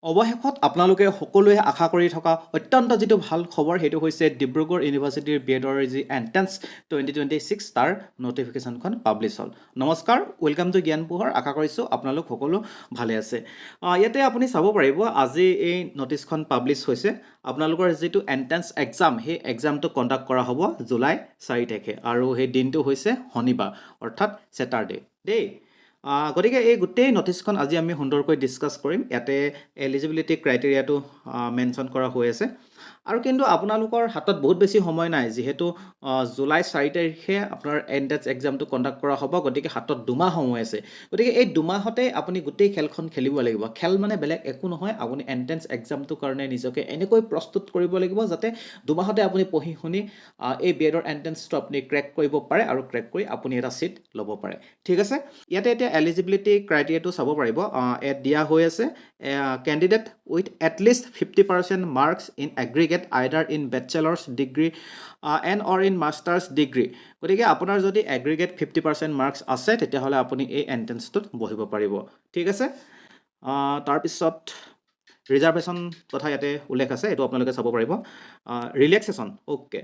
অৱশেষত আপোনালোকে সকলোৱে আশা কৰি থকা অত্যন্ত যিটো ভাল খবৰ সেইটো হৈছে ডিব্ৰুগড় ইউনিভাৰ্চিটিৰ বিএডৰ যি এণ্ট্ৰেন্স 2026 তাৰ নটিফিকেশ্যনখন পাব্লিছ হ'ল। নমস্কাৰ, ৱেলকাম টু জ্ঞান পোহৰ। আশা কৰিছোঁ আপোনালোক সকলো ভালে আছে। ইয়াতে আপুনি চাব পাৰিব আজি এই নটিচখন পাব্লিছ হৈছে। আপোনালোকৰ যিটো এণ্ট্ৰেন্স এক্সাম সেই এক্সামটো কণ্ডাক্ট কৰা হ'ব জুলাই 4 তাৰিখে আৰু সেই দিনটো হৈছে শনিবাৰ অৰ্থাৎ ছেটাৰডে দেই। গতিকে এই গোটেই নটিচখন আজি আমি সুন্দৰকৈ ডিছকাছ কৰিম। ইয়াতে এলিজিবিলিটি ক্ৰাইটেৰিয়াটো মেনশ্যন কৰা হৈ আছে আৰু কিন্তু আপোনালোকৰ হাতত বহুত বেছি সময় নাই, যিহেতু জুলাই 4 তাৰিখে আপোনাৰ এণ্ট্ৰেন্স এক্সামটো কণ্ডাক্ট কৰা হ'ব। গতিকে হাতত দুমাহ সময় আছে। গতিকে এই দুমাহতে আপুনি গোটেই খেলখন খেলিব লাগিব। খেল মানে বেলেগ একো নহয়, আপুনি এণ্ট্ৰেন্স এক্সামটোৰ কাৰণে নিজকে এনেকৈ প্ৰস্তুত কৰিব লাগিব যাতে দুমাহতে আপুনি পঢ়ি শুনি এই বিএডৰ এণ্ট্ৰেন্সটো আপুনি ক্ৰেক কৰিব পাৰে আৰু ক্ৰেক কৰি আপুনি এটা ছিট ল'ব পাৰে। ঠিক আছে, ইয়াতে এতিয়া এলিজিবিলিটি ক্ৰাইটেৰিয়াটো চাব পাৰিব। ইয়াত দিয়া হৈ আছে candidate with at least 50% marks in aggregate either in bachelors degree and or in masters degree. গতিকে আপোনাৰ যদি এগ্ৰিগেট 50% মাৰ্কছ আছে তেতিয়াহ'লে আপুনি এই এণ্ট্ৰেন্সটোত বহিব পাৰিব। ঠিক আছে, তাৰপিছত ৰিজাৰ্ভেশ্যন কথা ইয়াতে উল্লেখ আছে, এইটো আপোনালোকে চাব পাৰিব। Relaxation okay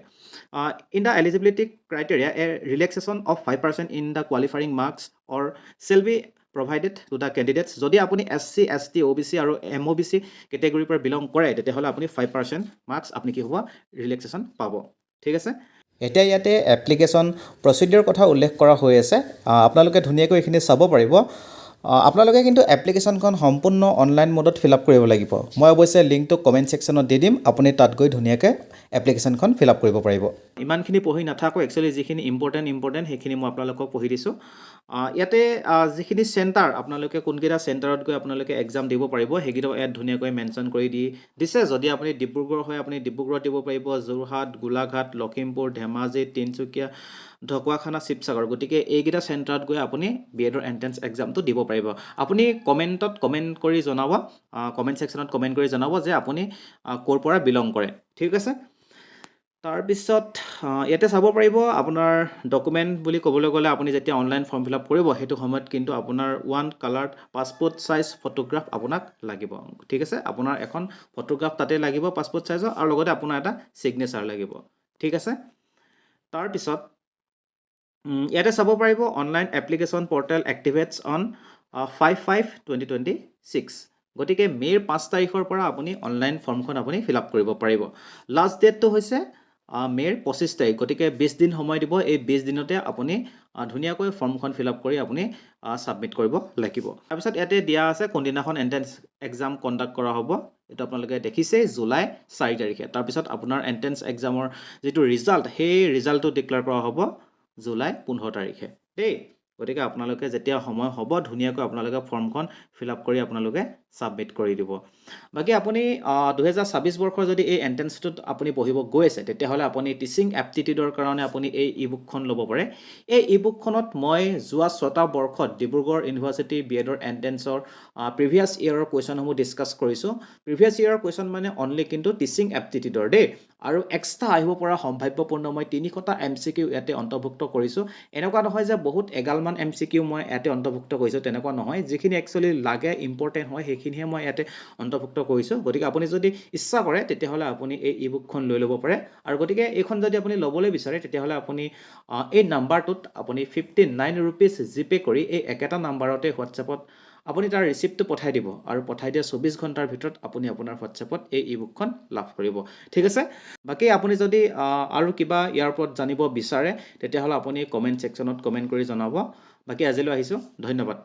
in the eligibility criteria a relaxation of 5% in the qualifying marks or shall be provided to the candidates. যদি আপুনি SC ST OBC আৰু MOBC কেটেগৰীৰ পৰা বিলং কৰে তেতিয়াহ'লে আপুনি 5% মাৰ্কছ আপুনি কি হ'ব ৰিলেক্সেশ্যন পাব। ঠিক আছে, এতিয়া ইয়াতে এপ্লিকেশ্যন প্ৰচিডিউৰ কথা উল্লেখ কৰা হৈ আছে। আপোনালোকে ধুনীয়াকৈ এইখিনি চাব পাৰিব। আপোনালোকে কিন্তু এপ্লিকেশ্যনখন সম্পূৰ্ণ অনলাইন মোডত ফিল আপ কৰিব লাগিব। মই অৱশ্যে লিংকটো কমেণ্ট ছেকশ্যনত দি দিম, আপুনি তাত গৈ ধুনীয়াকৈ এপ্লিকেশ্যনখন ফিল আপ কৰিব পাৰিব। ইমানখিনি পঢ়ি নাথাকোঁ, একচুৱেলি যিখিনি ইম্পৰ্টেণ্ট সেইখিনি মই আপোনালোকক পঢ়ি দিছোঁ। ইয়াতে যিখিনি চেণ্টাৰ আপোনালোকে কোনকেইটা চেণ্টাৰত গৈ আপোনালোকে এক্সাম দিব পাৰিব সেইকেইটাও ইয়াত ধুনীয়াকৈ মেনশ্যন কৰি দিছে। যদি আপুনি ডিব্ৰুগড় হয় আপুনি ডিব্ৰুগড়ত দিব পাৰিব, যোৰহাট, গোলাঘাট, লখিমপুৰ, ধেমাজি, তিনিচুকীয়া, ঢকুৱাখানা, শিৱসাগৰ। গতিকে এইকেইটা চেণ্টাৰত গৈ আপুনি বিএডৰ এণ্ট্ৰেন্স এক্সামটো দিব পাৰিব। আপুনি কমেণ্ট কৰি জনাব, কমেণ্ট ছেকশ্যনত কমেণ্ট কৰি জনাব যে আপুনি ক'ৰ পৰা বিলং কৰে। ঠিক আছে, তাৰপিছত ইয়াতে চাব পাৰিব আপোনাৰ ডকুমেণ্ট বুলি ক'বলৈ গ'লে আপুনি যেতিয়া অনলাইন ফৰ্ম ফিল আপ কৰিব সেইটো সময়ত কিন্তু আপোনাৰ 1 কালাৰ্ড পাছপোৰ্ট চাইজ ফটোগ্ৰাফ আপোনাক লাগিব। ঠিক আছে, আপোনাৰ এখন ফটোগ্ৰাফ তাতে লাগিব পাছপোৰ্ট চাইজৰ আৰু লগতে আপোনাৰ এটা ছিগনেচাৰ লাগিব। ঠিক আছে, তাৰপিছত ইয়াতে চাব পাৰিব অনলাইন এপ্লিকেশ্যন পৰ্টেল এক্টিভেটছ অন 5/5/2026। গতিকে মে'ৰ 5 তাৰিখৰ পৰা আপুনি অনলাইন ফৰ্মখন আপুনি ফিল আপ কৰিব পাৰিব। লাষ্ট ডেটটো হৈছে মে'ৰ 25 তাৰিখ। গতিকে 20 দিন সময় দিব। এই 20 দিনতে আপুনি ধুনীয়াকৈ ফৰ্মখন ফিল আপ কৰি আপুনি ছাবমিট কৰিব লাগিব। তাৰপিছত ইয়াতে দিয়া আছে কোনদিনাখন এণ্ট্ৰেন্স এক্সাম কণ্ডাক্ট কৰা হ'ব, এইটো আপোনালোকে দেখিছেই জুলাই 4 তাৰিখে। তাৰপিছত আপোনাৰ এণ্ট্ৰেন্স এক্সামৰ যিটো ৰিজাল্ট সেই ৰিজাল্টটো ডিক্লেয়াৰ কৰা হ'ব জুলাই 15 তাৰিখে দেই। গতিকে আপোনালোকে যেতিয়া সময় হ'ব ধুনীয়াকৈ আপোনালোকে ফৰ্মখন ফিল আপ কৰি আপোনালোকে ছাবমিট কৰি দিব। বাকী আপুনি 2026 বৰ্ষৰ যদি এই এণ্ট্ৰেন্সটোত আপুনি পঢ়িব গৈ আছে তেতিয়াহ'লে আপুনি টিচিং এপ্টিটিউডৰ কাৰণে আপুনি এই ই বুকখন ল'ব পাৰে। এই ই বুকখনত মই যোৱা 6টা বৰ্ষত ডিব্ৰুগড় ইউনিভাৰ্চিটি বিএডৰ এণ্ট্ৰেন্সৰ প্ৰিভিয়াছ ইয়েৰৰ কুৱেশ্যনসমূহ ডিছকাছ কৰিছোঁ। প্ৰিভিয়াছ ইয়েৰৰ কুৱেশ্যন মানে অনলি কিন্তু টিচিং এপ্টিটিউডৰ দেই, আৰু এক্সট্ৰা আহিব পৰা সম্ভাৱ্যপূৰ্ণ মই 300টা MCQ ইয়াতে অন্তৰ্ভুক্ত কৰিছোঁ। এনেকুৱা নহয় যে বহুত এগালমান MCQ মই ইয়াতে অন্তৰ্ভুক্ত কৰিছোঁ, তেনেকুৱা নহয়। যিখিনি একচুৱেলি লাগে ইম্পৰ্টেণ্ট হয় সেইখিনিহে মই ইয়াতে অন্তৰ্ভুক্ত কৰিছোঁ। গতিকে আপুনি যদি ইচ্ছা কৰে তেতিয়াহ'লে আপুনি এই ই বুকখন লৈ ল'ব পাৰে। আৰু গতিকে এইখন যদি আপুনি ল'বলৈ বিচাৰে তেতিয়াহ'লে আপুনি এই নাম্বাৰটোত আপুনি 59 ৰুপিজ জিপে' কৰি এই একেটা নাম্বাৰতে হোৱাটছএপত আপুনি তাৰ ৰিচিপ্টটো পঠাই দিব আৰু পঠাই দিয়া 24 ঘণ্টাৰ ভিতৰত আপুনি আপোনাৰ হোৱাটছএপত এই ই বুকখন লাভ কৰিব। ঠিক আছে, বাকী আপুনি যদি আৰু কিবা ইয়াৰ ওপৰত জানিব বিচাৰে তেতিয়াহ'লে আপুনি কমেণ্ট ছেকশ্যনত কমেণ্ট কৰি জনাব। বাকী আজিলৈ আহিছোঁ, ধন্যবাদ।